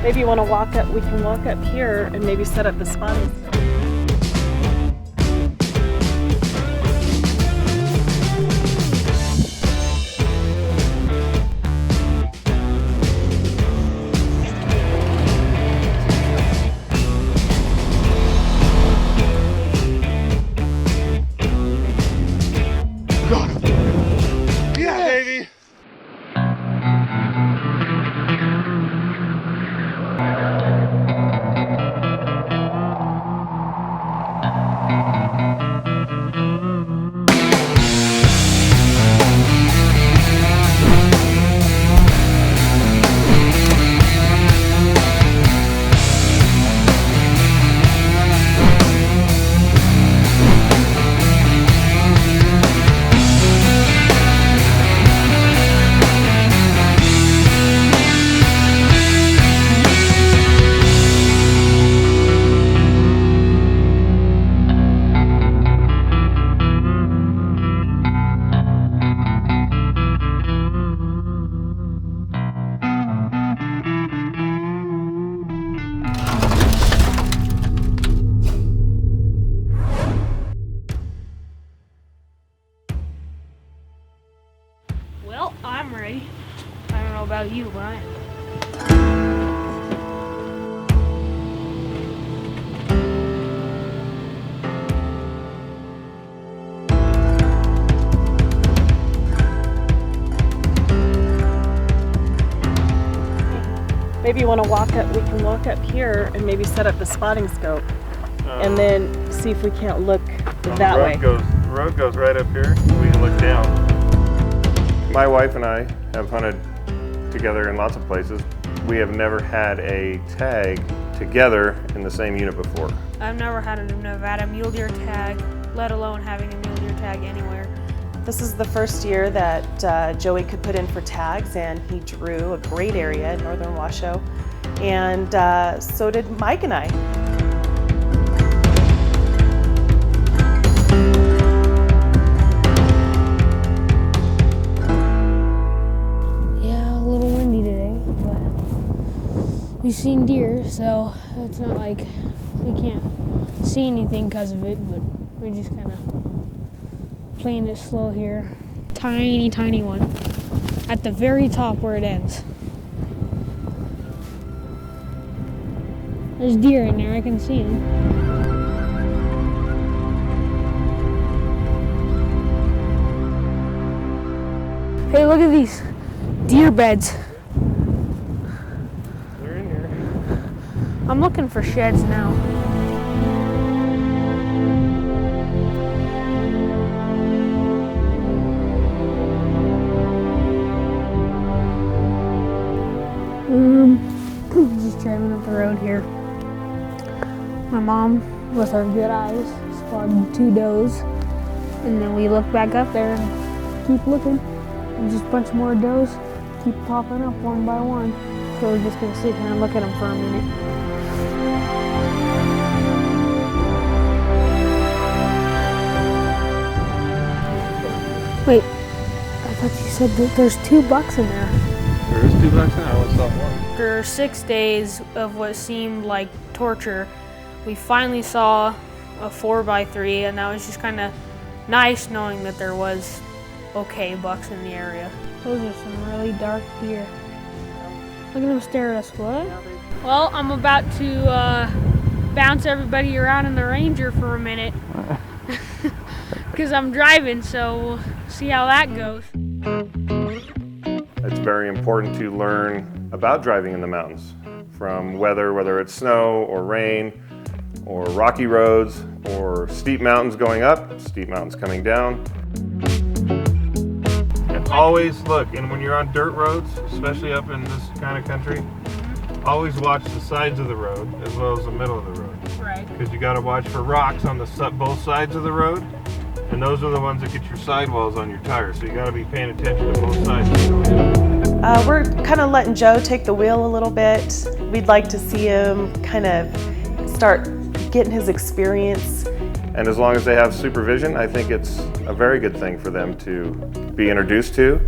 Maybe you want to walk up, we can walk up here and maybe set up the spotting. Got him. Yeah, baby. Well, I'm ready. I don't know about you, but I am. Maybe you want to walk up, we can walk up here and maybe set up the spotting scope and then see if we can't look that way. The road goes right up here. We can look down. My wife and I have hunted together in lots of places. We have never had a tag together in the same unit before. I've never had a Nevada Mule Deer tag, let alone having a Mule Deer tag anywhere. This is the first year that Joey could put in for tags, and he drew a great area in northern Washoe, and so did Mike and I. Yeah, a little windy today, but we've seen deer, so it's not like we can't see anything because of it, but we just kind of playing it slow here. Tiny, tiny one at the very top where it ends. There's deer in there, I can see them. Hey, look at these deer beds. They're in here. I'm looking for sheds now. Just driving up the road here. My mom, with her good eyes, spotted 2 does, and then we look back up there and keep looking, and just a bunch more does keep popping up one by one. So we're just gonna sit here and look at them for a minute. Wait, I thought you said that there's 2 bucks in there. There is 2 bucks now. I only saw one. After 6 days of what seemed like torture, we finally saw a 4x3, and that was just kind of nice knowing that there was okay bucks in the area. Those are some really dark deer. Look at them stare at us. What? Well, I'm about to bounce everybody around in the Ranger for a minute because I'm driving, so we'll see how that goes. It's very important to learn about driving in the mountains, from weather, whether it's snow or rain, or rocky roads, or steep mountains going up, steep mountains coming down. And always look, and when you're on dirt roads, especially up in this kind of country, always watch the sides of the road as well as the middle of the road. Right. Because you got to watch for rocks on both sides of the road, and those are the ones that get your sidewalls on your tires. So you got to be paying attention to both sides of the road. We're kind of letting Joe take the wheel a little bit. We'd like to see him kind of start getting his experience. And as long as they have supervision, I think it's a very good thing for them to be introduced to.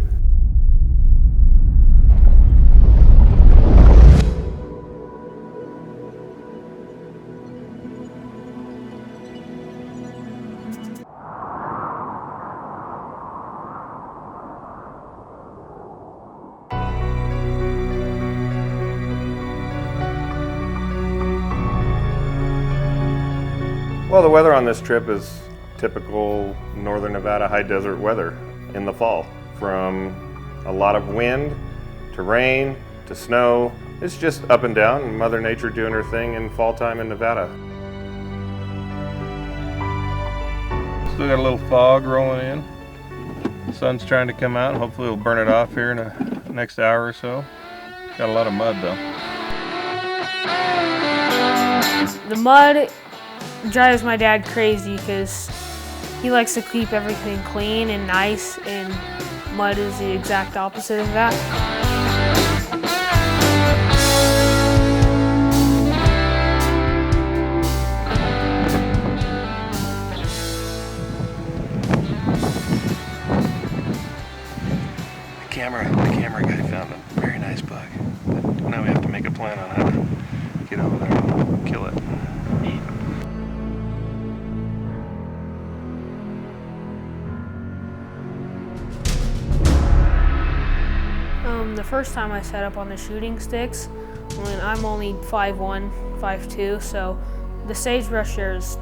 Well, the weather on this trip is typical northern Nevada high desert weather in the fall. From a lot of wind to rain to snow. It's just up and down, and Mother Nature doing her thing in fall time in Nevada. Still got a little fog rolling in. The sun's trying to come out, and hopefully it'll burn it off here in the next hour or so. Got a lot of mud though. The mud drives my dad crazy because he likes to keep everything clean and nice, and mud is the exact opposite of that. The camera guy found a very nice buck, but now we have to make a plan on how to get over there and kill it. The first time I set up on the shooting sticks, when I'm only 5'1", 5'2", so the sagebrush there is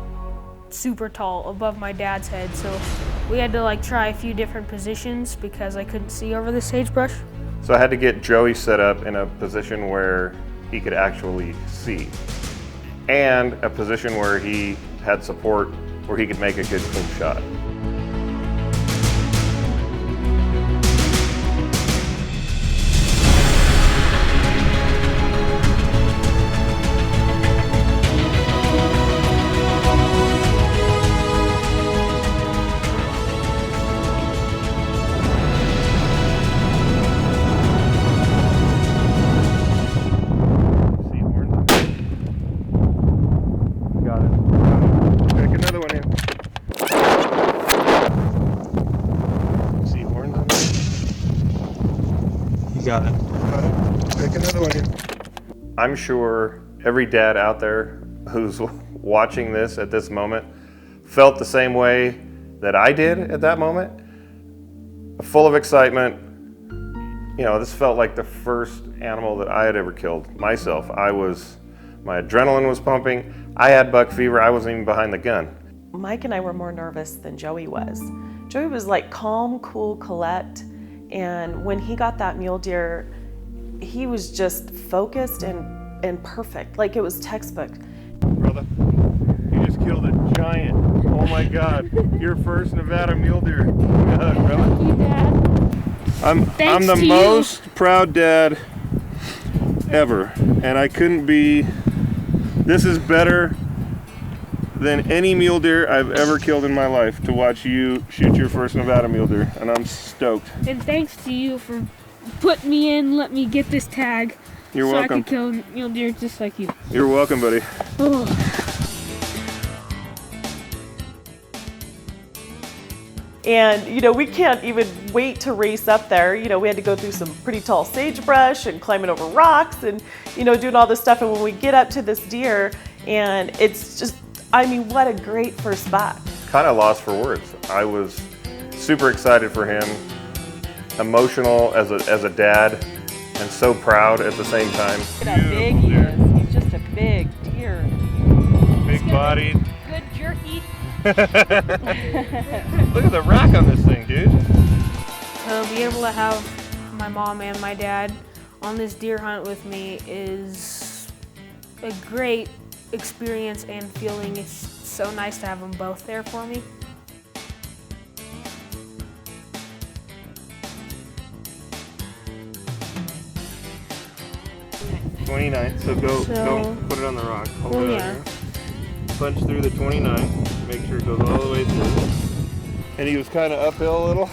super tall above my dad's head, so we had to like try a few different positions because I couldn't see over the sagebrush. So I had to get Joey set up in a position where he could actually see, and a position where he had support where he could make a good clean shot. Got it. Pick another one in. I'm sure every dad out there who's watching this at this moment felt the same way that I did at that moment. Full of excitement. You know, this felt like the first animal that I had ever killed myself. My adrenaline was pumping. I had buck fever. I wasn't even behind the gun. Mike and I were more nervous than Joey was. Joey was like calm, cool, collect. And when he got that mule deer, he was just focused and perfect, like it was textbook. Brother, you just killed a giant. Oh my God, your first Nevada mule deer. Thank you, Dad. I'm the most proud dad ever, and I couldn't be. This is better than any mule deer I've ever killed in my life, to watch you shoot your first Nevada mule deer, and I'm stoked. And thanks to you for putting me in, let me get this tag. You're welcome. So I could kill mule deer just like you. You're welcome, buddy. Oh. And, you know, we can't even wait to race up there. You know, we had to go through some pretty tall sagebrush and climbing over rocks and, you know, doing all this stuff. And when we get up to this deer, and it's just, I mean, what a great first buck. Kind of lost for words. I was super excited for him, emotional as a dad, and so proud at the same time. Look at how big he is. He's just a big deer. Big bodied. Good jerky. Look at the rack on this thing, dude. To be able to have my mom and my dad on this deer hunt with me is a great experience and feeling. It's so nice to have them both there for me. .29, so go put it on the rock. Hold it yeah. on here. Punch through the 29, make sure it goes all the way through. And he was kind of uphill a little,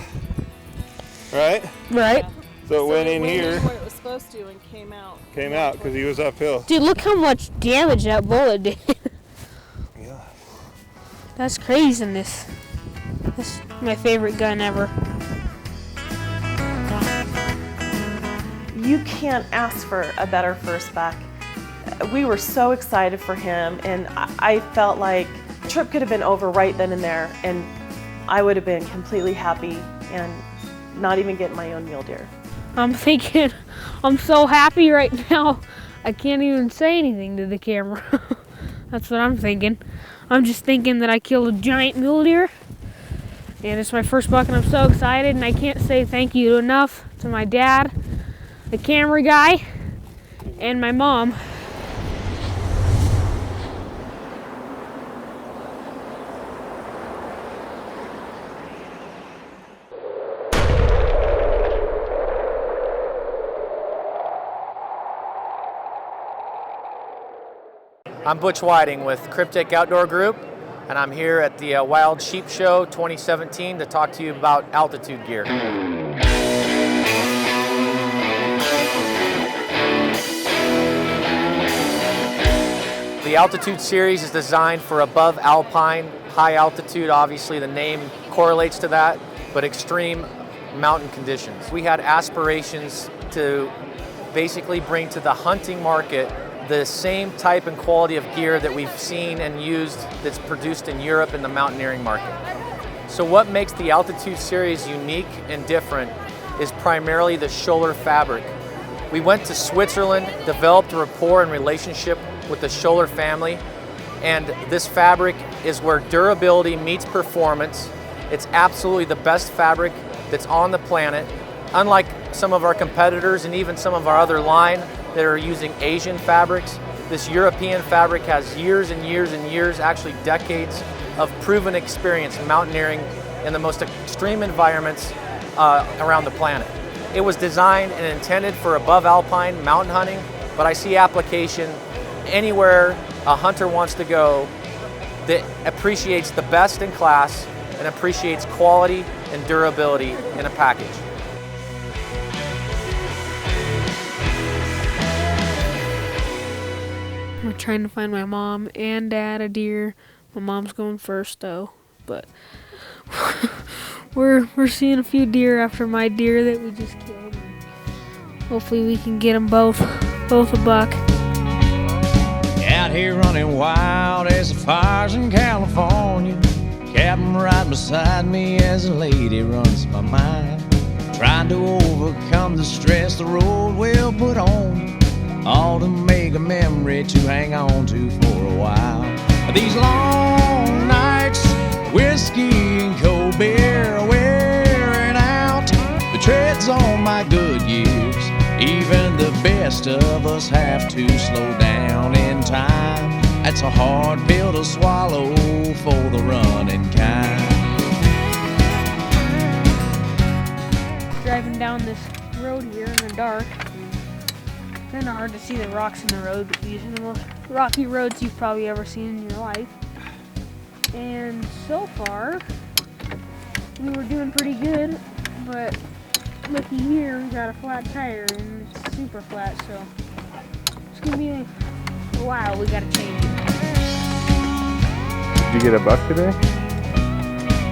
right? Right. So it went in here. What it was supposed to and came out. Came out because he was uphill. Dude, look how much damage that bullet did. Yeah. That's craziness. That's my favorite gun ever. You can't ask for a better first buck. We were so excited for him, and I felt like the trip could have been over right then and there, and I would have been completely happy and not even getting my own mule deer. I'm thinking, I'm so happy right now, I can't even say anything to the camera. That's what I'm thinking. I'm just thinking that I killed a giant mule deer. And it's my first buck and I'm so excited, and I can't say thank you enough to my dad, the camera guy, and my mom. I'm Butch Whiting with Cryptic Outdoor Group, and I'm here at the Wild Sheep Show 2017 to talk to you about altitude gear. The Altitude series is designed for above alpine, high altitude. Obviously the name correlates to that, but extreme mountain conditions. We had aspirations to basically bring to the hunting market the same type and quality of gear that we've seen and used that's produced in Europe in the mountaineering market. So what makes the Altitude series unique and different is primarily the Scholler fabric. We went to Switzerland, developed a rapport and relationship with the Scholler family, and this fabric is where durability meets performance. It's absolutely the best fabric that's on the planet. Unlike some of our competitors and even some of our other line that are using Asian fabrics, this European fabric has years and years and years, actually decades of proven experience mountaineering in the most extreme environments around the planet. It was designed and intended for above alpine mountain hunting, but I see application anywhere a hunter wants to go that appreciates the best in class and appreciates quality and durability in a package. We're trying to find my mom and dad a deer. My mom's going first though, but we're seeing a few deer after my deer that we just killed. Hopefully we can get them both a buck. Out here running wild as the fires in California. Captain right beside me as a lady runs my mind. Trying to overcome the stress the road will put on you. All to make a memory to hang on to for a while. These long nights, whiskey and cold beer are wearing out. The treads on my good years. Even the best of us have to slow down in time. That's a hard pill to swallow for the running kind. Driving down this road here in the dark. Kind of hard to see the rocks in the road, but these are the most rocky roads you've probably ever seen in your life. And so far, we were doing pretty good, but looky here, we got a flat tire and it's super flat, so it's gonna be a while. We gotta change it. Did you get a buck today?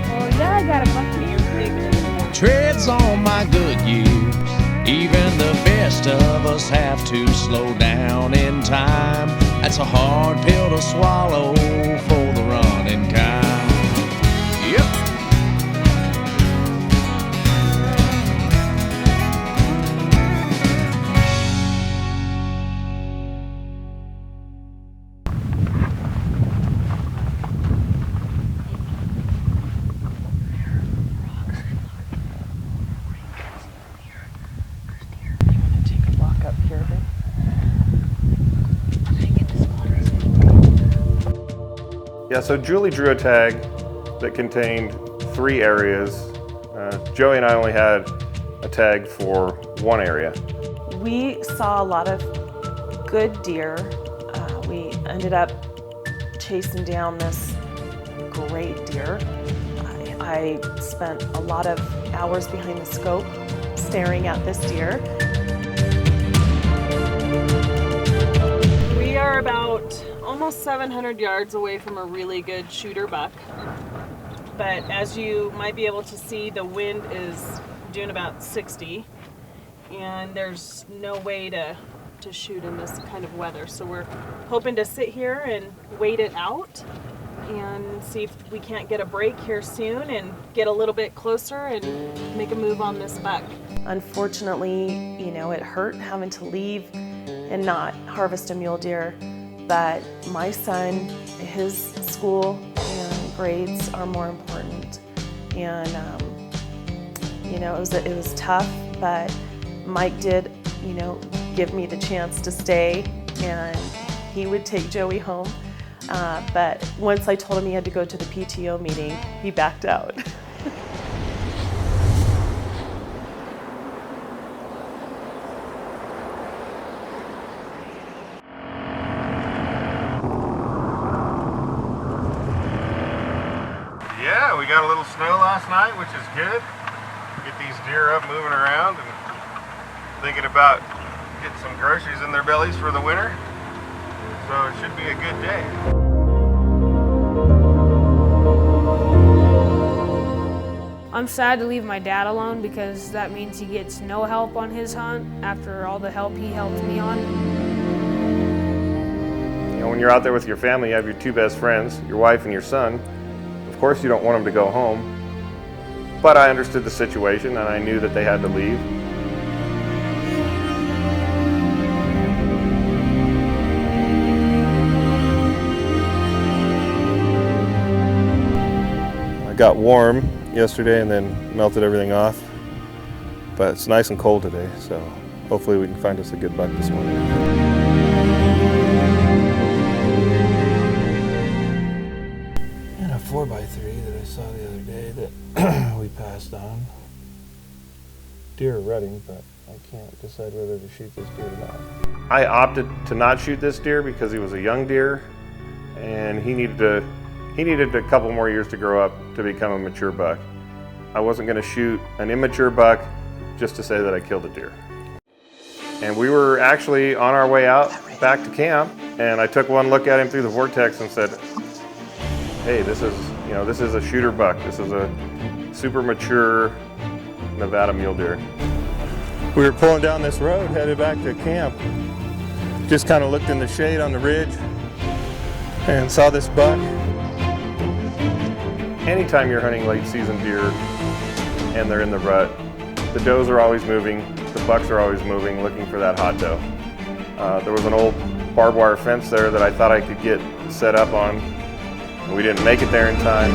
Oh yeah, I got a buck here. Treads on my good years. Even the best of us have to slow down in time. That's a hard pill to swallow for the running kind. Yep. Yeah, so Julie drew a tag that contained 3 areas. Joey and I only had a tag for 1 area. We saw a lot of good deer. We ended up chasing down this great deer. I spent a lot of hours behind the scope staring at this deer. We are about almost 700 yards away from a really good shooter buck. But as you might be able to see, the wind is doing about 60 and there's no way to shoot in this kind of weather. So we're hoping to sit here and wait it out and see if we can't get a break here soon and get a little bit closer and make a move on this buck. Unfortunately, you know, it hurt having to leave and not harvest a mule deer. but my son, his school and grades are more important. And you know, it was tough, but Mike did, you know, give me the chance to stay, and he would take Joey home. But once I told him he had to go to the PTO meeting, he backed out. Yeah, we got a little snow last night, which is good. Get these deer up moving around and thinking about getting some groceries in their bellies for the winter. So it should be a good day. I'm sad to leave my dad alone because that means he gets no help on his hunt after all the help he helped me on. You know, when you're out there with your family, you have your two best friends, your wife and your son. Of course you don't want them to go home, but I understood the situation and I knew that they had to leave. I got warm yesterday and then melted everything off, but it's nice and cold today, so hopefully we can find us a good buck this morning. And a 4x3 that I saw the other day that we passed on. Deer are rutting, but I can't decide whether to shoot this deer or not. I opted to not shoot this deer because he was a young deer and he needed a couple more years to grow up to become a mature buck. I wasn't going to shoot an immature buck just to say that I killed a deer. And we were actually on our way out back to camp, and I took one look at him through the vortex and said, hey, this is a shooter buck. This is a super mature Nevada mule deer. We were pulling down this road, headed back to camp. Just kind of looked in the shade on the ridge and saw this buck. Anytime you're hunting late season deer and they're in the rut, the does are always moving, the bucks are always moving, looking for that hot doe. There was an old barbed wire fence there that I thought I could get set up on. And we didn't make it there in time.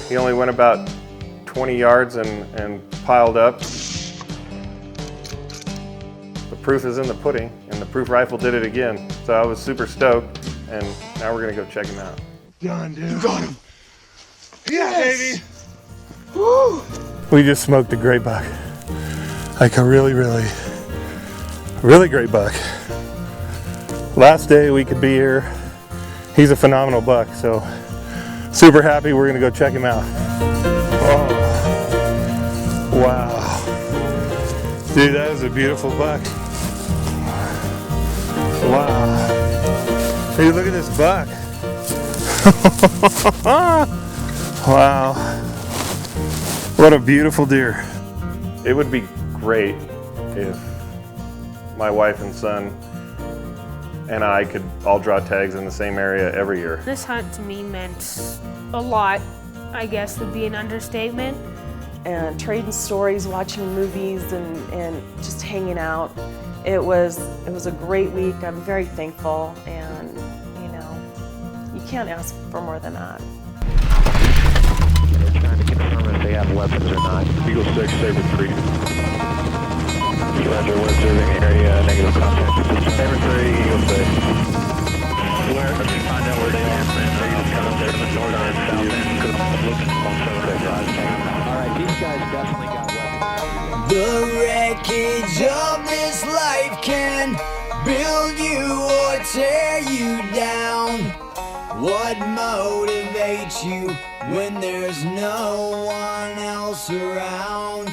He only went about 20 yards and piled up. The proof is in the pudding, and the proof rifle did it again. So I was super stoked, and now we're gonna go check him out. Done, dude. You got him. Yes. Baby. Woo. We just smoked a great buck. Like a really great buck. Last day we could be here. He's a phenomenal buck, so super happy. We're gonna go check him out. Oh, wow. Dude, that is a beautiful buck. Wow. Hey, look at this buck. Wow. What a beautiful deer. It would be great if my wife and son and I could all draw tags in the same area every year. This hunt to me meant a lot, I guess would be an understatement. And trading stories, watching movies, and just hanging out. It was a great week. I'm very thankful, and you know, you can't ask for more than that. They're trying to confirm if they have weapons or not. Eagle 6, they retreat. Roger, we're observing area, negative contact. Saber 3, Eagle 6. Where, if you find out where they are, negative contact, the north and south end, because I'm looking on some of their. Alright, these guys definitely got weapons. The wreckage of this life can build you or tear you down. What motivates you when there's no one else around?